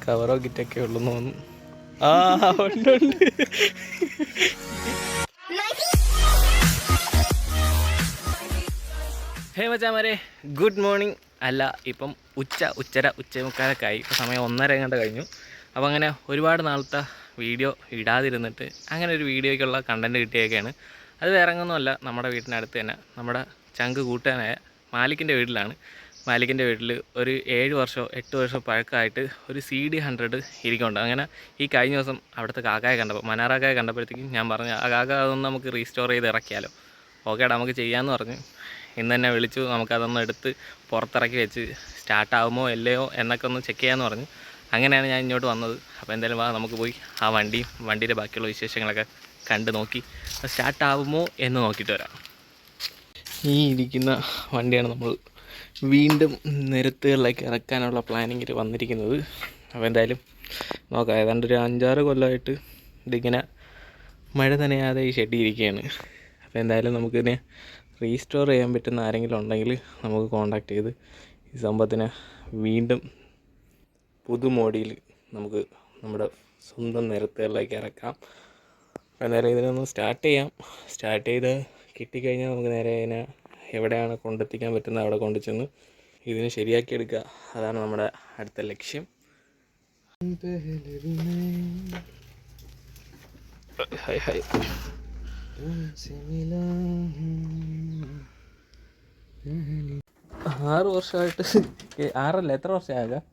കവറോ കിറ്റൊക്കെ ഉള്ളെന്ന് തോന്നുന്നു. ആ ഉണ്ട് ഉണ്ട്. ഹേ മച്ചാമാരെ, ഗുഡ് മോർണിംഗ്. അല്ല, ഇപ്പം ഉച്ചമുക്കാലൊക്കെ ആയി. ഇപ്പോൾ സമയം 1:30 കണ്ട് കഴിഞ്ഞു. അപ്പോൾ അങ്ങനെ ഒരുപാട് നാളത്തെ വീഡിയോ ഇടാതിരുന്നിട്ട് അങ്ങനെ ഒരു വീഡിയോയ്ക്കുള്ള കണ്ടൻറ്റ് കിട്ടിയൊക്കെയാണ്. അത് വേറെ ഒന്നുമല്ല, നമ്മുടെ വീട്ടിനടുത്ത് തന്നെ നമ്മുടെ ചങ്ക് കൂട്ടാനായ മാലിക്കിൻ്റെ വീട്ടിലാണ്. മാലിക്കിൻ്റെ വീട്ടിൽ ഒരു 7 വർഷമോ 8 വർഷമോ പഴക്കമായിട്ട് ഒരു CD100 ഇരിക്കുന്നുണ്ട്. അങ്ങനെ ഈ കഴിഞ്ഞ ദിവസം അവിടുത്തെ കാക്കയെ കണ്ടപ്പോൾ, മനാറാക്കായെ കണ്ടപ്പോഴത്തേക്കും ഞാൻ പറഞ്ഞു, ആ കാക്ക അതൊന്ന് നമുക്ക് റീസ്റ്റോർ ചെയ്ത് ഇറക്കിയാലോ. ഓക്കേടാ, നമുക്ക് ചെയ്യാമെന്ന് പറഞ്ഞു. ഇന്ന് തന്നെ വിളിച്ചു, നമുക്കതൊന്ന് എടുത്ത് പുറത്തിറക്കി വെച്ച് സ്റ്റാർട്ടാകുമോ അല്ലയോ എന്നൊക്കെ ഒന്ന് ചെക്ക് ചെയ്യാമെന്ന് പറഞ്ഞു. അങ്ങനെയാണ് ഞാൻ ഇങ്ങോട്ട് വന്നത്. അപ്പോൾ എന്തായാലും വാ, നമുക്ക് പോയി ആ വണ്ടിയുടെ ബാക്കിയുള്ള വിശേഷങ്ങളൊക്കെ കണ്ട് നോക്കി സ്റ്റാർട്ടാകുമോ എന്ന് നോക്കിയിട്ട് വരാം. ഈ ഇരിക്കുന്ന വണ്ടിയാണ് നമ്മൾ വീണ്ടും നിരത്തുകളിലേക്ക് ഇറക്കാനുള്ള പ്ലാനിങ്ങിൽ വന്നിരിക്കുന്നത്. അപ്പോൾ എന്തായാലും നോക്കാം. ഏതാണ്ട് ഒരു 5-6 കൊല്ലമായിട്ട് ഇതിങ്ങനെ മഴ നനയാതെ ഈ ഷെഡ് ഇരിക്കുകയാണ്. അപ്പോൾ എന്തായാലും നമുക്കിതിനെ റീസ്റ്റോർ ചെയ്യാൻ പറ്റുന്ന ആരെങ്കിലും ഉണ്ടെങ്കിൽ നമുക്ക് കോൺടാക്ട് ചെയ്ത് ഈ സംഭവത്തിന് വീണ്ടും പുതുമോടിയിൽ നമുക്ക് നമ്മുടെ സ്വന്തം നിരത്തുകളിലേക്ക് ഇറക്കാം. അപ്പോൾ എന്തായാലും ഇതിനൊന്ന് സ്റ്റാർട്ട് ചെയ്യാം. സ്റ്റാർട്ട് ചെയ്ത് കിട്ടിക്കഴിഞ്ഞാൽ നമുക്ക് നേരെ ഇതിനെ എവിടെയാണ് കൊണ്ടെത്തിക്കാൻ പറ്റുന്നത് അവിടെ കൊണ്ടുചെന്ന് ഇതിനെ ശരിയാക്കിയെടുക്കുക. അതാണ് നമ്മുടെ അടുത്ത ലക്ഷ്യം. Hi hi. 6 വർഷമായിട്ട് 6 എത്ര വർഷമാകാം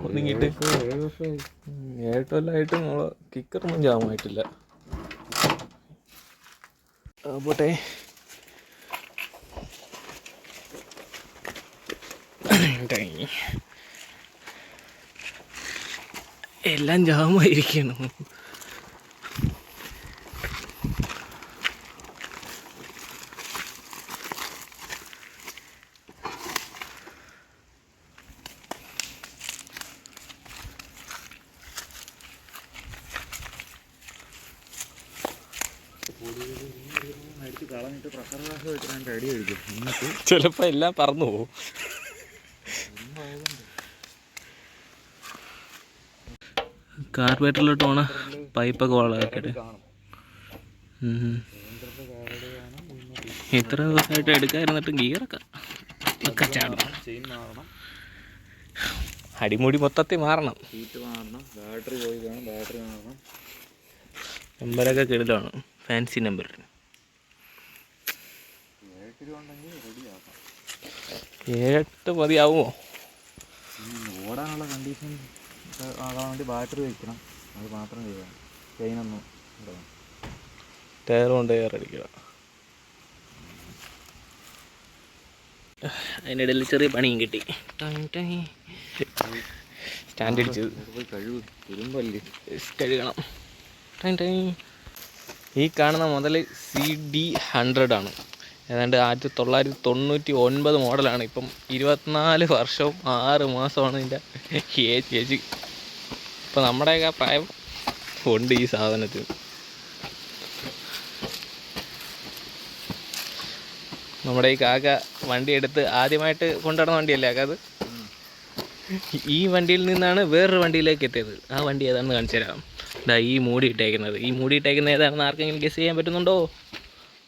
ഒതുങ്ങിയിട്ട്? 7 കൊല്ലമായിട്ട് നമ്മൾ കിക്കറൊന്നും ജാമായിട്ടില്ല. പോട്ടെ. എല്ലാം ജാമായിരിക്കണം. ചിലപ്പോ എല്ലാം പറന്നു പോകും. കാർബേറ്ററിലോട്ട് പോണ പൈപ്പൊക്കെ വളമാക്കിയിട്ട് ഇത്ര ദിവസമായിട്ട് എടുക്കാതിരുന്നിട്ട് ഗിയറൊക്കെ ചാടും. അടിമുടി മൊത്തത്തിൽ മാറണം. ബാറ്ററി പോയി കാണും. ബാറ്ററി മാറണം. നമ്പരൊക്കെ കിടലാണ്. ഫാൻസി നമ്പർ 7-8 മതിയാവുമോ? ഓടാനുള്ള കണ്ടീഷൻ ആകാൻ വേണ്ടി ബാറ്ററി വയ്ക്കണം. അത് മാത്രം ചെയ്യാം. ചെയിനൊന്നും ടയർ കൊണ്ട് അടിക്കണം. അതിനിടയിൽ ചെറിയ പണിയും കിട്ടി. സ്റ്റാൻഡ് അടിച്ചത് കഴുകണം. ഈ കാണുന്ന മുതൽ CD100 ആണ്. ഏതാണ്ട് 1999 മോഡലാണ്. ഇപ്പം 24 വർഷവും 6 മാസമാണ് ഇതിൻ്റെ ഏജ്. ഇപ്പം നമ്മുടെയൊക്കെ പ്രായം ഉണ്ട് ഈ സാധനത്തിന്. നമ്മുടെ ഈ കാക്ക വണ്ടി എടുത്ത് ആദ്യമായിട്ട് കൊണ്ടുവരുന്ന വണ്ടിയല്ലേ കാക്ക? അത് ഈ വണ്ടിയിൽ നിന്നാണ് വേറൊരു വണ്ടിയിലേക്ക് എത്തിയത്. ആ വണ്ടി ഏതാണെന്ന് കാണിച്ചു തരാം. ഇതാ ഈ മൂടി ഇട്ടേക്കുന്നത് ഏതാണെന്ന് ആർക്കെങ്കിലും ഗസ് ചെയ്യാൻ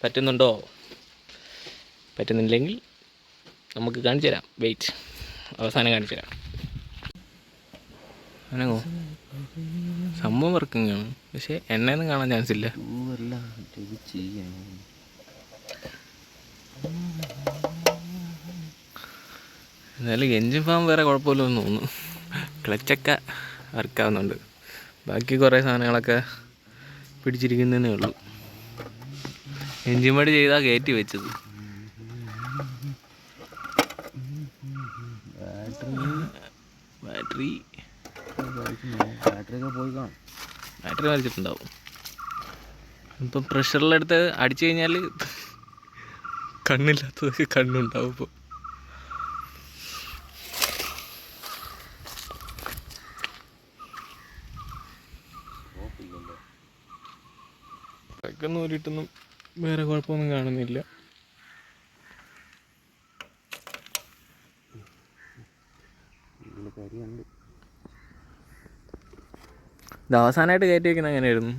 പറ്റുന്നുണ്ടോ? പറ്റുന്നില്ലെങ്കിൽ നമുക്ക് കാണിച്ചു തരാം. വെയിറ്റ്, അവസാനം കാണിച്ചു തരാം. അനങ്ങോ? സംഭവം വർക്കിംഗ് ആണ്, പക്ഷേ എണ്ണയൊന്നും കാണാൻ ചാൻസ് ഇല്ല. എന്നാലും എൻജിൻ ഫാം വേറെ കുഴപ്പമില്ലെന്ന് തോന്നുന്നു. ക്ലച്ചൊക്കെ വർക്കാവുന്നുണ്ട്. ബാക്കി കുറേ സാധനങ്ങളൊക്കെ പിടിച്ചിരിക്കുന്നതേ ഉള്ളൂ. എൻജിൻ പണി ചെയ്താൽ കയറ്റി വെച്ചത്. ബാറ്ററി വലിച്ചിട്ടുണ്ടാവും. ഇപ്പം പ്രഷറിലെടുത്ത് അടിച്ചു കഴിഞ്ഞാൽ കണ്ണില്ലാത്തതൊക്കെ കണ്ണുണ്ടാവും. ഇപ്പോൾ ഒക്കെ നൂലിട്ടൊന്നും വേറെ കുഴപ്പമൊന്നും കാണുന്നില്ല. കരിയുണ്ട്. ഇത് അവസാനമായിട്ട് കയറ്റി വയ്ക്കുന്നത് എങ്ങനെയായിരുന്നു?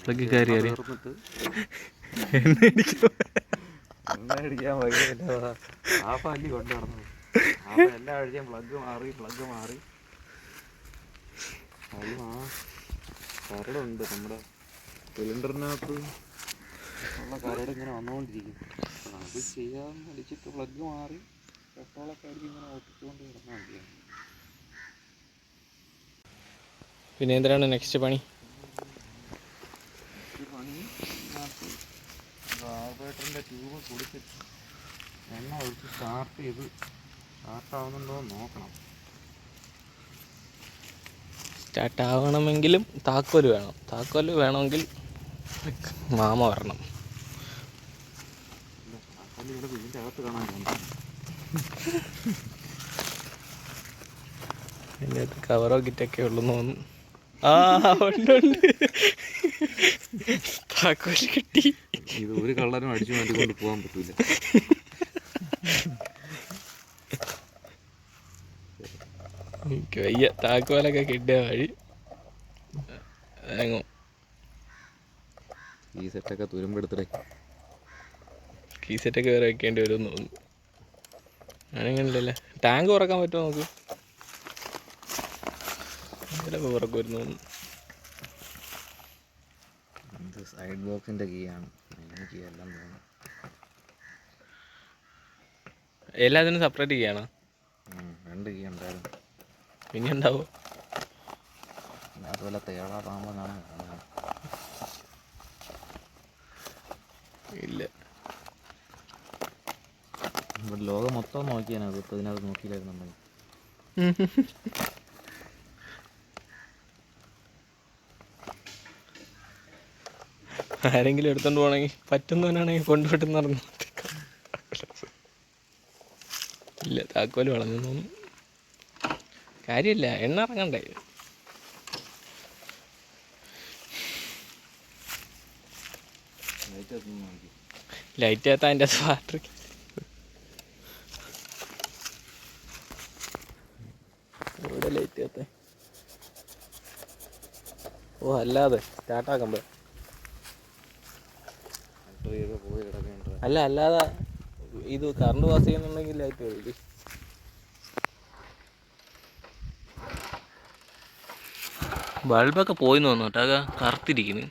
പ്ലഗ് കയറി കയറി എണ്ണ അടിക്കാൻ വൈകില്ല. ആ പല്ലി കൊണ്ട് നടന്നു. അപ്പം എല്ലാ ആഴ്ചയും പ്ലഗ് മാറി അത് കരടുണ്ട് നമ്മുടെ സിലിണ്ടറിനകത്ത് ഉള്ള കരട് ഇങ്ങനെ വന്നുകൊണ്ടിരിക്കും. അത് ചെയ്യാൻ അടിച്ചിട്ട് പ്ലഗ് മാറി പെട്രോളൊക്കെ അടിച്ച് ഇങ്ങനെ ഒട്ടിച്ചുകൊണ്ട് കിടന്നാൽ മതിയാണ്. പിന്നെ എന്തിനാണ് നെക്സ്റ്റ് പണി? കാർബറേറ്ററിൻ്റെ ട്യൂബ് കൊടുത്തിട്ട് എണ്ണ ഒഴിച്ച് സ്റ്റാർട്ടാവുന്നുണ്ടോ എന്ന് നോക്കണം. സ്റ്റാർട്ടാവണമെങ്കിലും താക്കോല് വേണം. താക്കോല് വേണമെങ്കിൽ മാമ വരണം. ഇവിടെ വീടിൻ്റെ അകത്ത് കാണാൻ തോന്നുന്നു. എൻ്റെ അകത്ത് കവറോ കിറ്റൊക്കെ ഉള്ളെന്ന് തോന്നുന്നു. ആ ഉണ്ട്. താക്കോല് കിട്ടി. ഇത് ഒരു കള്ളനും അടിച്ചു മാറ്റിക്കൊണ്ട് പോകാൻ പറ്റൂല. എനിക്ക് വയ്യ. താക്കോലൊക്കെ കിട്ടിയ വഴി ഈ സെറ്റൊക്കെ തുരുമ്പെടുത്തിടേ. കീ സെറ്റൊക്കെ വേറെ വെക്കേണ്ടി വരുമെന്ന് തോന്നുന്നു. അങ്ങനെയല്ലേ. ടാങ്ക് തുറക്കാൻ പറ്റുമോ നമുക്ക്? ചിലപ്പോൾ തുറക്കുമായിരുന്നു തോന്നുന്നു. സൈഡ് ബോക്സിൻ്റെ കീ ആണ്. അതിന് കീ എല്ലാം തോന്നുന്നു. എല്ലാത്തിനും സെപ്പറേറ്റ് കീ ആണോ? 2 കീ ഉണ്ടായിരുന്നു. പിന്നെ ഉണ്ടാവോ? അതുപോലെ തേള പാമ്പെന്നാണ്. ഇല്ല. ഇവിടെ ലോകം മൊത്തം നോക്കിയാണ്. അതിപ്പോൾ ഇതിനകത്ത് നോക്കിയില്ലായിരുന്നുണ്ടെങ്കിൽ ആരെങ്കിലും എടുത്തോണ്ട് പോകണമെങ്കിൽ പറ്റുന്നവനാണെങ്കിൽ കൊണ്ടുപോയിട്ട് നടന്നു. ഇല്ല, താക്കോല് വളഞ്ഞു തോന്നുന്നു. കാര്യമില്ല, എണ്ണ ഇറങ്ങണ്ടേ. ലൈറ്റ് എത്താൻ അതിൻ്റെ ബാറ്ററി. എവിടെ ലൈറ്റ് എത്താൻ? ഓ, അല്ലാതെ സ്റ്റാർട്ടാക്കുമ്പോൾ അല്ലാതെ ഇത് കറണ്ട് പാസ് ചെയ്യുന്നുണ്ടെങ്കിൽ ലൈറ്റ് വരും. ബൾബൊക്കെ പോയി തോന്നുന്നു കേട്ടോ. കറുത്തിരിക്കുന്നു.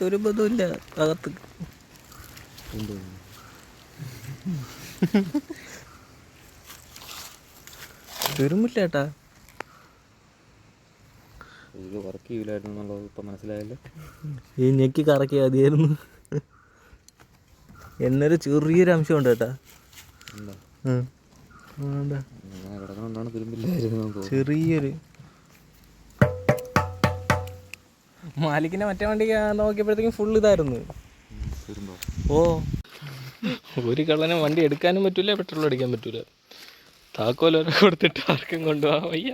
ഒരു ബന്ധമില്ല അകത്ത്. തെരുമില്ല ചേട്ടാ. ഇത് വർക്ക് ചെയ്യില്ലായിരുന്നു എന്നുള്ളത് ഇപ്പം മനസ്സിലായല്ലോ. ഈ ഞെക്കി കറക്കിയാൽ മതിയായിരുന്നു. എന്നൊരു ചെറിയൊരു അംശമുണ്ട് ചേട്ടാ. കിടക്കണോണ്ടാണ് തിരുമ്പില്ലായിരുന്നു. ചെറിയൊരു മാലിക്കിന്റെ മറ്റേ വണ്ടി നോക്കിയപ്പോഴത്തേക്കും ഫുൾ ഇതായിരുന്നു. ഓ, ഒരു കള്ളനും വണ്ടി എടുക്കാനും പറ്റൂല, പെട്രോൾ അടിക്കാൻ പറ്റൂല. താക്കോലൊക്കെ കൊടുത്തിട്ട് ആർക്കും കൊണ്ടുപോകാൻ വയ്യ.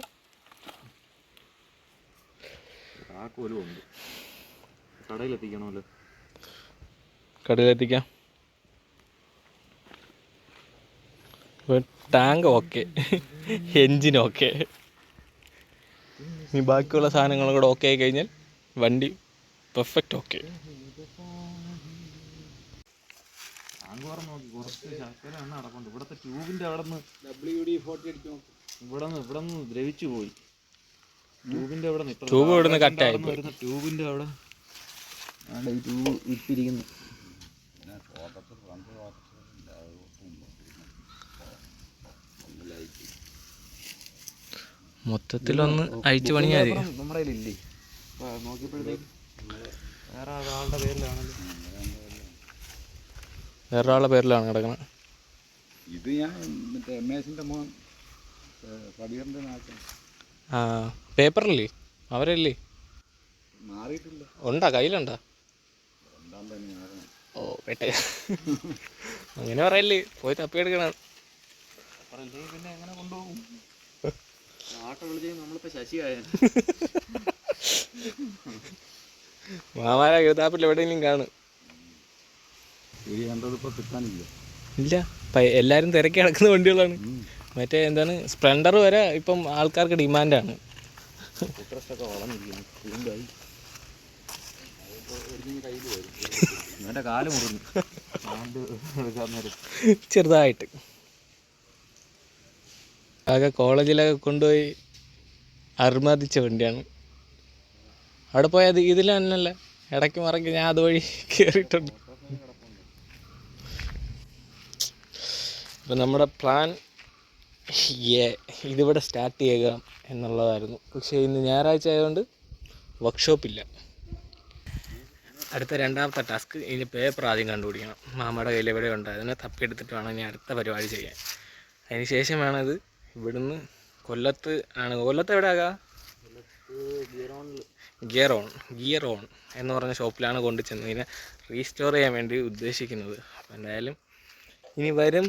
കടയിലെത്തിക്കാം. Tank okay, engine okay. ഇനി ബാക്കിയുള്ള സാധനങ്ങളും കൂടെ ഓക്കെ ആയി കഴിഞ്ഞാൽ വണ്ടി പെർഫെക്റ്റ് ഓക്കെ. ഇവിടുത്തെ ട്യൂബിന്റെ അവിടെ നിന്ന് ഇവിടെ നിന്ന് ദ്രവിച്ചു പോയി. ട്യൂബിന്റെ അവിടെ ട്യൂബ് ഇവിടുന്ന് കട്ടായി. ട്യൂബിന്റെ അവിടെ ഈ ട്യൂബ് ഇട്ടിരിക്കുന്നു. മൊത്തത്തിലൊന്ന് അഴിച്ചു പണിയാൽ മതി. നമ്മുടെ കയ്യിലില്ലേ? നോക്കിയപ്പോഴത്തേക്ക് വേറെ ആളുടെ പേരിലാണല്ലോ. വേറൊരാളുടെ പേരിലാണ് കിടക്കുന്നത്. ഇത് ഞാൻ മറ്റേ എംഎസിൻ്റെ മോൻ കബീറിൻ്റെ നാട്ടിൽ. ആ, പേപ്പറല്ലേ അവരല്ലേ? മാറിയിട്ടില്ല. ഉണ്ടാ, കയ്യിലുണ്ടാ? ഓ, പെട്ടെ അങ്ങനെ പറയല്ലേ, പോയി തപ്പിയെടുക്കണം. പിന്നെ എങ്ങനെ കൊണ്ടുപോകും? പാട്ട വിളിച്ച് നമ്മളിപ്പോൾ ശശിയായ മാമാര എഴുതാപ്പിൽ എവിടെയെങ്കിലും കാണും. ഇത് കണ്ടതിപ്പോൾ കിട്ടാനില്ല. ഇല്ല, എല്ലാവരും തിരക്കി നടക്കുന്ന വണ്ടികളാണ്. മറ്റേ എന്താണ് സ്പ്ലെൻഡർ വരെ ഇപ്പം ആൾക്കാർക്ക് ഡിമാൻഡാണ്. ഫുട്രസ്റ്റൊക്കെ വളർന്നിരിക്കുന്നു, വീണ്ടായി എൻ്റെ കാല് മുറിഞ്ഞു ചെറുതായിട്ട്. ആകെ കോളേജിലൊക്കെ കൊണ്ടുപോയി അർമാദിച്ച വണ്ടിയാണ്. അവിടെ പോയത് ഇതിൽ തന്നെയല്ല, ഇടയ്ക്ക് മറക്കി ഞാൻ അതുവഴി കയറിയിട്ടുണ്ട്. അപ്പം നമ്മുടെ പ്ലാൻ ഇതിവിടെ സ്റ്റാർട്ട് ചെയ്യുക എന്നുള്ളതായിരുന്നു. പക്ഷേ ഇന്ന് ഞായറാഴ്ച ആയതുകൊണ്ട് വർക്ക്ഷോപ്പില്ല. അടുത്ത രണ്ടാമത്തെ ടാസ്ക് ഇനി പേപ്പർ ആദ്യം കണ്ടുപിടിക്കണം. മാമയുടെ കയ്യിൽ എവിടെ ഉണ്ട്, അതിനെ തപ്പിയെടുത്തിട്ട് വേണം ഇനി അടുത്ത പരിപാടി ചെയ്യാൻ. അതിന് ശേഷം വേണം ഇത് ഇവിടുന്ന് കൊല്ലത്ത് ആണ്. കൊല്ലത്ത് എവിടെ ആകാം? ഗിയർ ഓൺ എന്ന് പറഞ്ഞ ഷോപ്പിലാണ് കൊണ്ടു ചെന്ന് ഇതിനെ റീസ്റ്റോർ ചെയ്യാൻ വേണ്ടി ഉദ്ദേശിക്കുന്നത്. അപ്പോൾ എന്തായാലും ഇനി വരും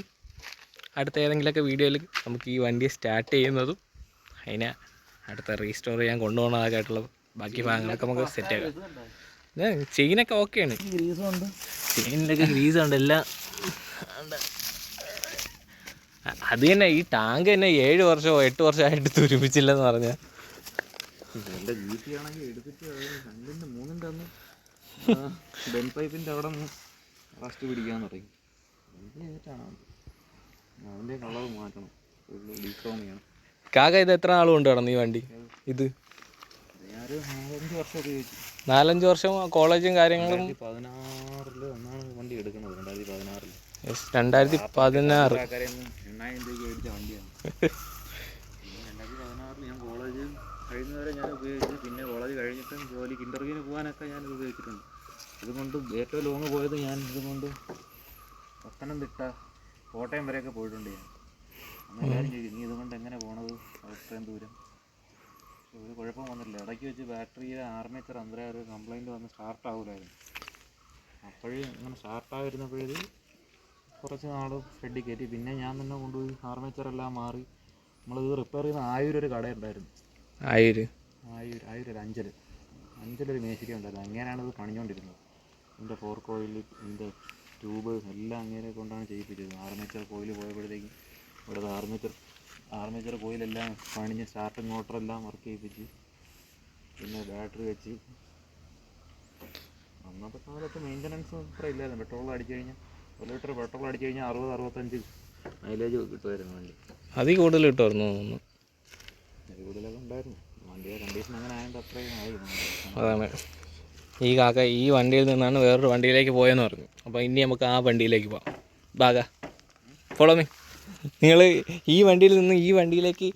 അടുത്ത ഏതെങ്കിലുമൊക്കെ വീഡിയോയിൽ നമുക്ക് ഈ വണ്ടി സ്റ്റാർട്ട് ചെയ്യുന്നതും അതിനെ അടുത്ത റീസ്റ്റോർ ചെയ്യാൻ കൊണ്ടുപോകണതൊക്കെ ആയിട്ടുള്ള ബാക്കി ഭാഗങ്ങളൊക്കെ നമുക്ക് സെറ്റാക്കാം. ചെയിനൊക്കെ ഓക്കെയാണ്, ചെയിനിലൊക്കെ ഗ്രീസുണ്ട് എല്ലാം. അത് തന്നെ ഈ ടാങ്ക് തന്നെ 7 വർഷമോ 8 വർഷമായിട്ട് തുരുമ്പിച്ചില്ലെന്ന് പറഞ്ഞാൽ എൻ്റെ ജീപ്പി ആണെങ്കിൽ എടുത്തിട്ട് 2ൻ്റെ 3ൻ്റെ അന്ന് ബെൻ പൈപ്പിൻ്റെ അവിടെ നിന്ന് റസ്റ്റ് പിടിക്കാൻ തുടങ്ങി. എന്ത് ചെയ്തിട്ടാണ് അതിൻ്റെ കളർ മാറ്റണം, ഡീക്രോം ചെയ്യണം. കാക്ക ഇത് എത്ര നാൾ കൊണ്ട് കിടന്നു ഈ വണ്ടി? ഇത് ഞാനൊരു 4-5 വർഷം ഉപയോഗിച്ചു. 4-5 വർഷം കോളേജും കാര്യങ്ങളും. 2016 ഒന്നാണ് വണ്ടി എടുക്കുന്നത്. 2016 2016 8,000 രൂപയ്ക്ക് മേടിച്ച വണ്ടിയാണ്. 2016 ഞാൻ കോളേജ് കഴിയുന്നവരെ ഞാൻ ഉപയോഗിച്ചു. പിന്നെ കോളേജ് കഴിഞ്ഞിട്ടും ജോലിക്ക് ഇൻ്റർവ്യൂവിന് പോകാനൊക്കെ ഞാൻ ഉപയോഗിച്ചിട്ടുണ്ട്. ഇതുകൊണ്ട് ഏറ്റവും ലോങ് പോയത് ഞാൻ ഇതുകൊണ്ട് പത്തനംതിട്ട കോട്ടയം വരെയൊക്കെ പോയിട്ടുണ്ട് ഞാൻ. അന്ന് എല്ലാവരും ചോദിക്കും നീ ഇതുകൊണ്ട് എങ്ങനെ പോണത് അത്രയും ദൂരം. ഒരു കുഴപ്പം വന്നില്ല. ഇടയ്ക്ക് വെച്ച് ബാറ്ററിയിലെ ആർമേച്ചർ അന്തരം ഒരു കംപ്ലൈൻറ്റ് വന്ന് സ്റ്റാർട്ടാവില്ലായിരുന്നു. അപ്പോഴേ അങ്ങനെ സ്റ്റാർട്ടായിരുന്നപ്പോഴത് കുറച്ച് നാൾ ഷെഡിൽ കയറ്റി. പിന്നെ ഞാൻ തന്നെ കൊണ്ടുപോയി ആർമേച്ചറെല്ലാം മാറി നമ്മളിത് റിപ്പയർ ചെയ്യുന്ന ഒരു കടയുണ്ടായിരുന്നു. അഞ്ചലൊരു മേശിരി ഉണ്ടായിരുന്നു. അങ്ങനെയാണ് ഇത് പണിഞ്ഞുകൊണ്ടിരുന്നത്. ഇതിൻ്റെ ഫോർക്ക് ഓയിൽ, ഇതിൻ്റെ ട്യൂബ് എല്ലാം അങ്ങനെ കൊണ്ടാണ് ചെയ്യിപ്പിച്ചത്. ആർമേച്ചർ കോയിൽ പോയപ്പോഴത്തേക്കും ഇവിടുത്തെ ആർമേച്ചർ കോയിലെല്ലാം പണിഞ്ഞ് സ്റ്റാർട്ടിങ് മോട്ടറെല്ലാം വർക്ക് ചെയ്യിപ്പിച്ച് പിന്നെ ബാറ്ററി വെച്ച്. അന്നത്തെ കാലത്ത് മെയിൻ്റനൻസ് അത്ര ഇല്ലായിരുന്നു. പെട്രോൾ അടിച്ചു കഴിഞ്ഞാൽ 1 ലിറ്റർ പെട്രോൾ അടിച്ചു കഴിഞ്ഞാൽ 60-65 മൈലേജ് കിട്ടുമായിരുന്നു വണ്ടി. അതിൽ കൂടുതൽ കിട്ടുമായിരുന്നു തോന്നുന്നു. അതിൽ കൂടുതലൊക്കെ ഉണ്ടായിരുന്നു. വണ്ടിയുടെ കണ്ടീഷൻ അങ്ങനെ ആയതുകൊണ്ട് അത്രയും ആയിരുന്നു. അതാണ് ഈ കാക്ക ഈ വണ്ടിയിൽ നിന്നാണ് വേറൊരു വണ്ടിയിലേക്ക് പോയെന്ന് പറഞ്ഞു. അപ്പോൾ ഇനി നമുക്ക് ആ വണ്ടിയിലേക്ക് പോകാം. Baga follow me. നിങ്ങൾ ഈ വണ്ടിയിൽ നിന്ന് ഈ വണ്ടിയിലേക്ക്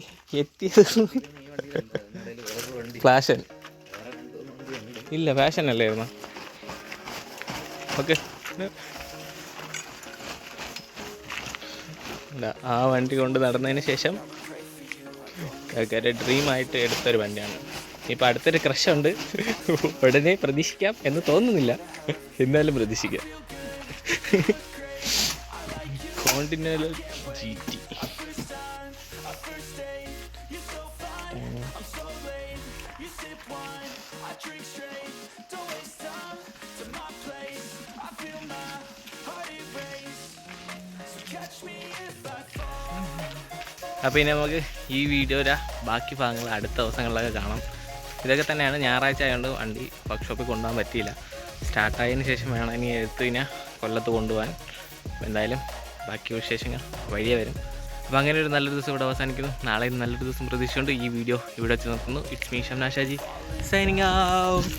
എത്തിയത് ഫ്ലാഷൻ ഇല്ല, ഫാഷൻ അല്ലായിരുന്നു. ഓക്കെ, ആ വണ്ടി കൊണ്ട് നടന്നതിന് ശേഷം ആൾക്കാരുടെ ഡ്രീമായിട്ട് എടുത്തൊരു വണ്ടിയാണ്. ഇപ്പം അടുത്തൊരു ക്രഷുണ്ട്, ഉടനെ പ്രതീക്ഷിക്കാം എന്ന് തോന്നുന്നില്ല, എന്നാലും പ്രതീക്ഷിക്കാം. Continental GT. അപ്പോൾ ഇനി നമുക്ക് ഈ വീഡിയോയുടെ ബാക്കി ഭാഗങ്ങൾ അടുത്ത ദിവസങ്ങളിലൊക്കെ കാണാം. ഇതൊക്കെ തന്നെയാണ്, ഞായറാഴ്ച ആയതുകൊണ്ട് വണ്ടി വർക്ക്ഷോപ്പിൽ കൊണ്ടുപോകാൻ പറ്റിയില്ല. സ്റ്റാർട്ടായതിന് ശേഷം വേണം ഇനി എടുത്തിനെ കൊല്ലത്ത് കൊണ്ടുപോകാൻ. എന്തായാലും ബാക്കി വിശേഷങ്ങൾ വഴിയേ വരും. അപ്പോൾ അങ്ങനെ ഒരു നല്ലൊരു ദിവസം ഇവിടെ അവസാനിക്കുന്നു. നാളെ നല്ലൊരു ദിവസം പ്രതീക്ഷിച്ചുകൊണ്ട് ഈ വീഡിയോ ഇവിടെ വെച്ച് നിർത്തുന്നു. It's me Shamna Shaji signing out.